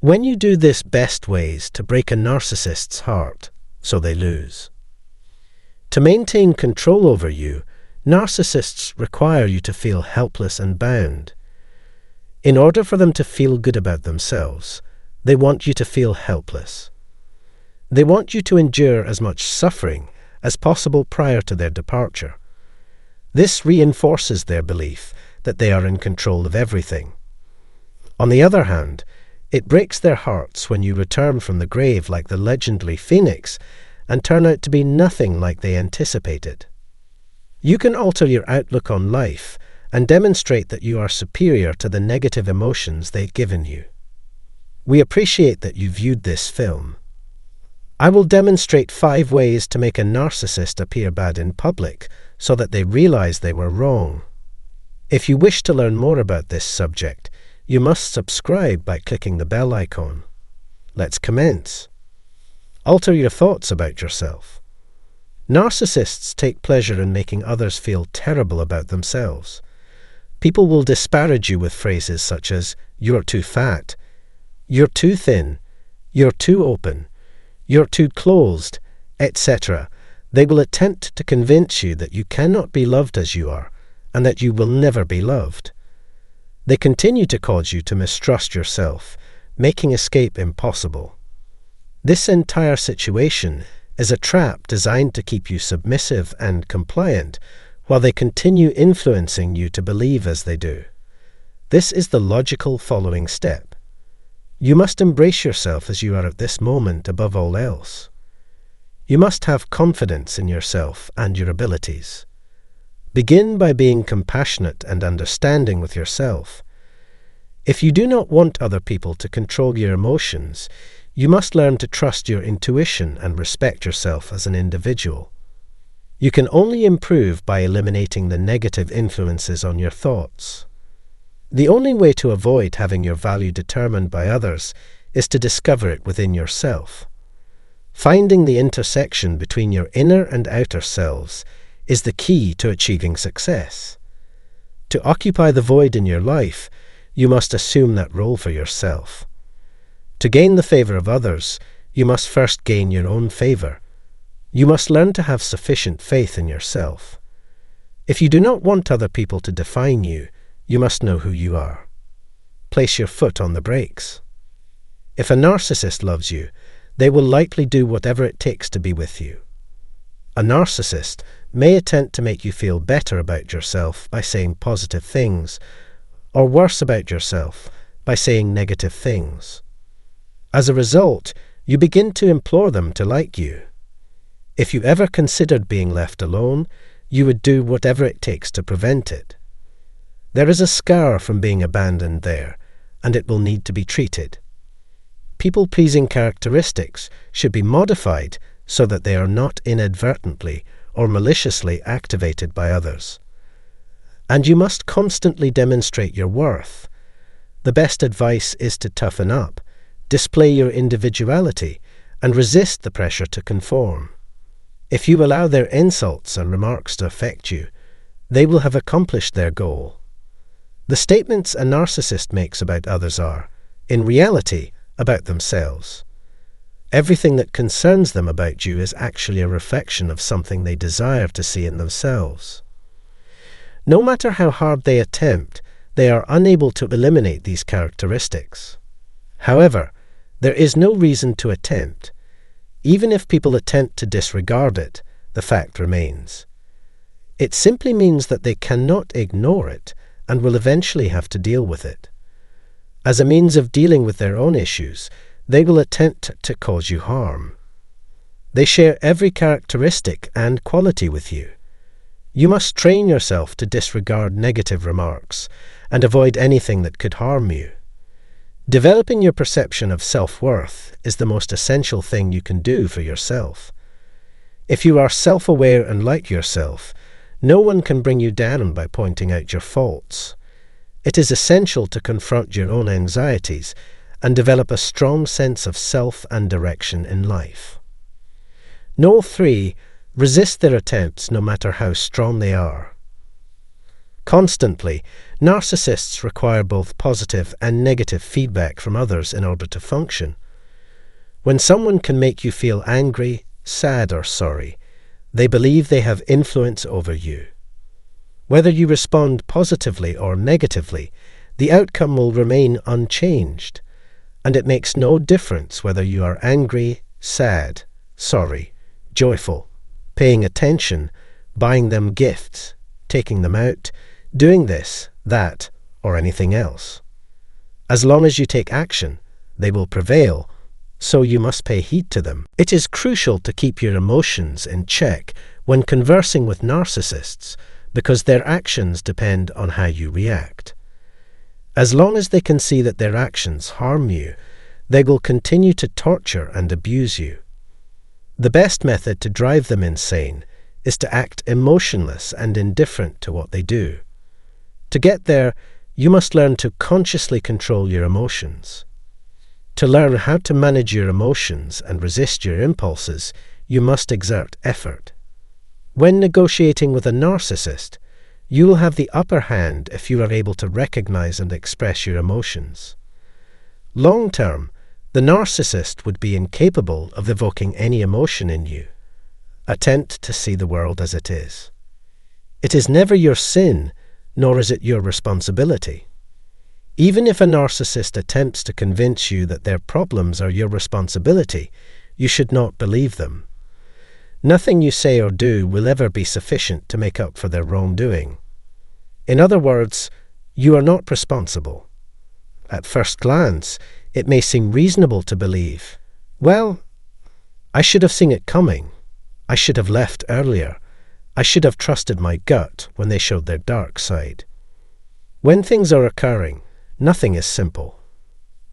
When you do this, best ways to break a narcissist's heart so they lose. To maintain control over you, narcissists require you to feel helpless and bound. In order for them to feel good about themselves, they want you to feel helpless. They want you to endure as much suffering as possible prior to their departure. This reinforces their belief that they are in control of everything. On the other hand, it breaks their hearts when you return from the grave like the legendary Phenix and turn out to be nothing like they anticipated. You can alter your outlook on life and demonstrate that you are superior to the negative emotions they've given you. We appreciate that you viewed this film. I will demonstrate 5 ways to make a narcissist appear bad in public so that they realize they were wrong. If you wish to learn more about this subject, you must subscribe by clicking the bell icon. Let's commence. Alter your thoughts about yourself. Narcissists take pleasure in making others feel terrible about themselves. People will disparage you with phrases such as, "You're too fat," "You're too thin," "You're too open," "You're too closed," etc. They will attempt to convince you that you cannot be loved as you are, and that you will never be loved. They continue to cause you to mistrust yourself, making escape impossible. This entire situation is a trap designed to keep you submissive and compliant, while they continue influencing you to believe as they do. This is the logical following step. You must embrace yourself as you are at this moment above all else. You must have confidence in yourself and your abilities. Begin by being compassionate and understanding with yourself. If you do not want other people to control your emotions, you must learn to trust your intuition and respect yourself as an individual. You can only improve by eliminating the negative influences on your thoughts. The only way to avoid having your value determined by others is to discover it within yourself. Finding the intersection between your inner and outer selves is the key to achieving success. To occupy the void in your life, you must assume that role for yourself. To gain the favor of others, you must first gain your own favor. You must learn to have sufficient faith in yourself. If you do not want other people to define you, you must know who you are. Place your foot on the brakes. If a narcissist loves you, they will likely do whatever it takes to be with you. A narcissist may attempt to make you feel better about yourself by saying positive things, or worse about yourself by saying negative things. As a result, you begin to implore them to like you. If you ever considered being left alone, you would do whatever it takes to prevent it. There is a scar from being abandoned there, and it will need to be treated. People-pleasing characteristics should be modified so that they are not inadvertently or maliciously activated by others. And you must constantly demonstrate your worth. The best advice is to toughen up, display your individuality, and resist the pressure to conform. If you allow their insults and remarks to affect you, they will have accomplished their goal. The statements a narcissist makes about others are, in reality, about themselves. Everything that concerns them about you is actually a reflection of something they desire to see in themselves. No matter how hard they attempt, they are unable to eliminate these characteristics. However, there is no reason to attempt. Even if people attempt to disregard it, the fact remains. It simply means that they cannot ignore it and will eventually have to deal with it. As a means of dealing with their own issues, they will attempt to cause you harm. They share every characteristic and quality with you. You must train yourself to disregard negative remarks and avoid anything that could harm you. Developing your perception of self-worth is the most essential thing you can do for yourself. If you are self-aware and like yourself, no one can bring you down by pointing out your faults. It is essential to confront your own anxieties and develop a strong sense of self and direction in life. No 3. Resist their attempts no matter how strong they are. Constantly, narcissists require both positive and negative feedback from others in order to function. When someone can make you feel angry, sad, or sorry, they believe they have influence over you. Whether you respond positively or negatively, the outcome will remain unchanged, and it makes no difference whether you are angry, sad, sorry, joyful, paying attention, buying them gifts, taking them out, doing this, that, or anything else. As long as you take action, they will prevail, so you must pay heed to them. It is crucial to keep your emotions in check when conversing with narcissists, because their actions depend on how you react. As long as they can see that their actions harm you, they will continue to torture and abuse you. The best method to drive them insane is to act emotionless and indifferent to what they do. To get there, you must learn to consciously control your emotions. To learn how to manage your emotions and resist your impulses, you must exert effort. When negotiating with a narcissist, you will have the upper hand if you are able to recognize and express your emotions. Long term, the narcissist would be incapable of evoking any emotion in you. Attempt to see the world as it is. It is never your sin, nor is it your responsibility. Even if a narcissist attempts to convince you that their problems are your responsibility, you should not believe them. Nothing you say or do will ever be sufficient to make up for their wrongdoing. In other words, you are not responsible. At first glance, it may seem reasonable to believe, well, I should have seen it coming. I should have left earlier. I should have trusted my gut when they showed their dark side. When things are occurring, nothing is simple.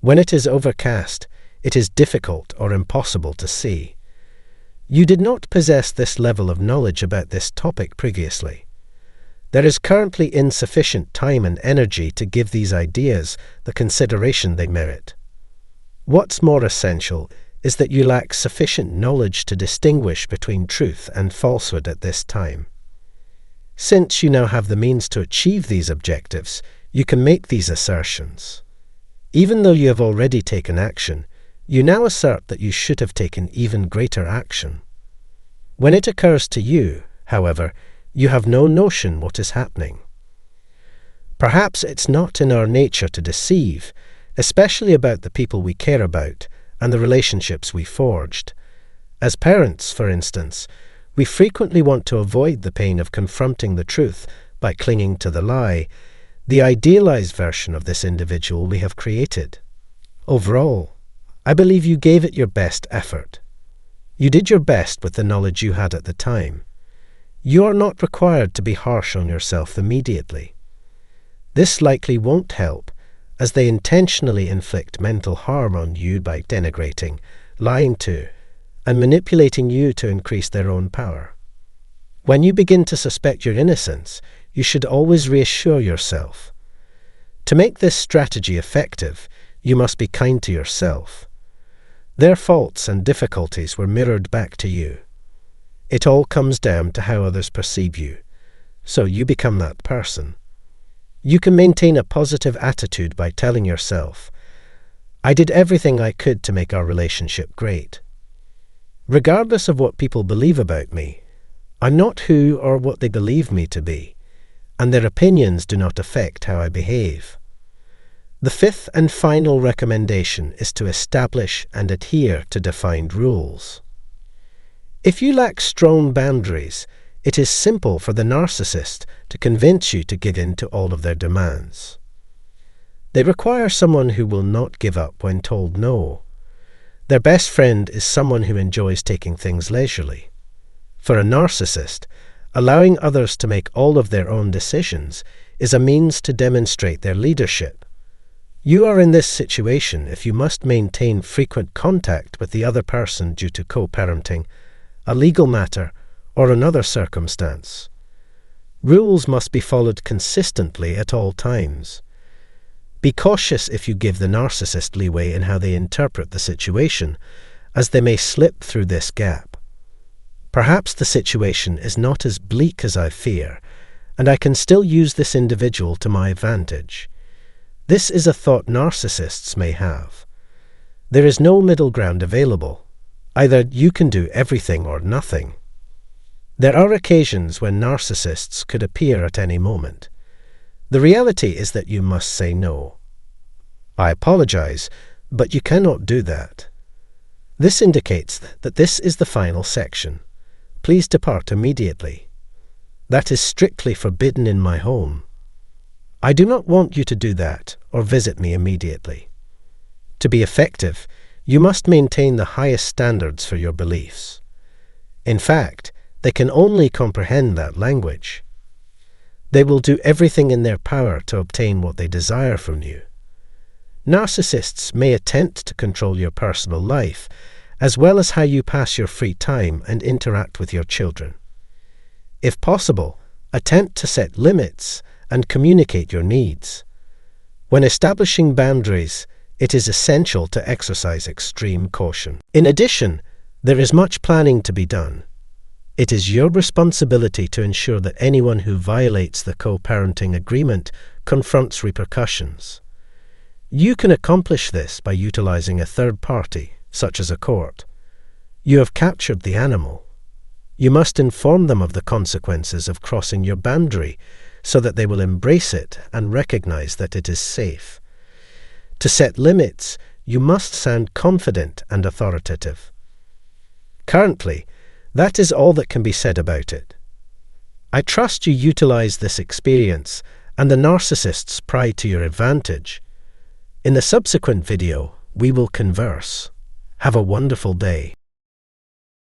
When it is overcast, it is difficult or impossible to see. You did not possess this level of knowledge about this topic previously. There is currently insufficient time and energy to give these ideas the consideration they merit. What's more essential is that you lack sufficient knowledge to distinguish between truth and falsehood at this time. Since you now have the means to achieve these objectives, you can make these assertions. Even though you have already taken action, you now assert that you should have taken even greater action. When it occurs to you, however, you have no notion what is happening. Perhaps it's not in our nature to deceive, especially about the people we care about and the relationships we forged. As parents, for instance, we frequently want to avoid the pain of confronting the truth by clinging to the lie, the idealized version of this individual we have created. Overall, I believe you gave it your best effort. You did your best with the knowledge you had at the time. You are not required to be harsh on yourself immediately. This likely won't help, as they intentionally inflict mental harm on you by denigrating, lying to, and manipulating you to increase their own power. When you begin to suspect your innocence, you should always reassure yourself. To make this strategy effective, you must be kind to yourself. Their faults and difficulties were mirrored back to you. It all comes down to how others perceive you, so you become that person. You can maintain a positive attitude by telling yourself, I did everything I could to make our relationship great. Regardless of what people believe about me, I'm not who or what they believe me to be, and their opinions do not affect how I behave. The fifth and final recommendation is to establish and adhere to defined rules. If you lack strong boundaries, it is simple for the narcissist to convince you to give in to all of their demands. They require someone who will not give up when told no. Their best friend is someone who enjoys taking things leisurely. For a narcissist, allowing others to make all of their own decisions is a means to demonstrate their leadership. You are in this situation if you must maintain frequent contact with the other person due to co-parenting, a legal matter, or another circumstance. Rules must be followed consistently at all times. Be cautious if you give the narcissist leeway in how they interpret the situation, as they may slip through this gap. Perhaps the situation is not as bleak as I fear, and I can still use this individual to my advantage. This is a thought narcissists may have. There is no middle ground available. Either you can do everything or nothing. There are occasions when narcissists could appear at any moment. The reality is that you must say no. I apologize, but you cannot do that. This indicates that this is the final section. Please depart immediately. That is strictly forbidden in my home. I do not want you to do that or visit me immediately. To be effective, you must maintain the highest standards for your beliefs. In fact, they can only comprehend that language. They will do everything in their power to obtain what they desire from you. Narcissists may attempt to control your personal life, as well as how you pass your free time and interact with your children. If possible, attempt to set limits and communicate your needs. When establishing boundaries, it is essential to exercise extreme caution. In addition, there is much planning to be done. It is your responsibility to ensure that anyone who violates the co-parenting agreement confronts repercussions. You can accomplish this by utilizing a third party, such as a court. You have captured the animal. You must inform them of the consequences of crossing your boundary so that they will embrace it and recognize that it is safe. To set limits, you must sound confident and authoritative. Currently, that is all that can be said about it. I trust you utilize this experience and the narcissist's pride to your advantage. In the subsequent video, we will converse. Have a wonderful day.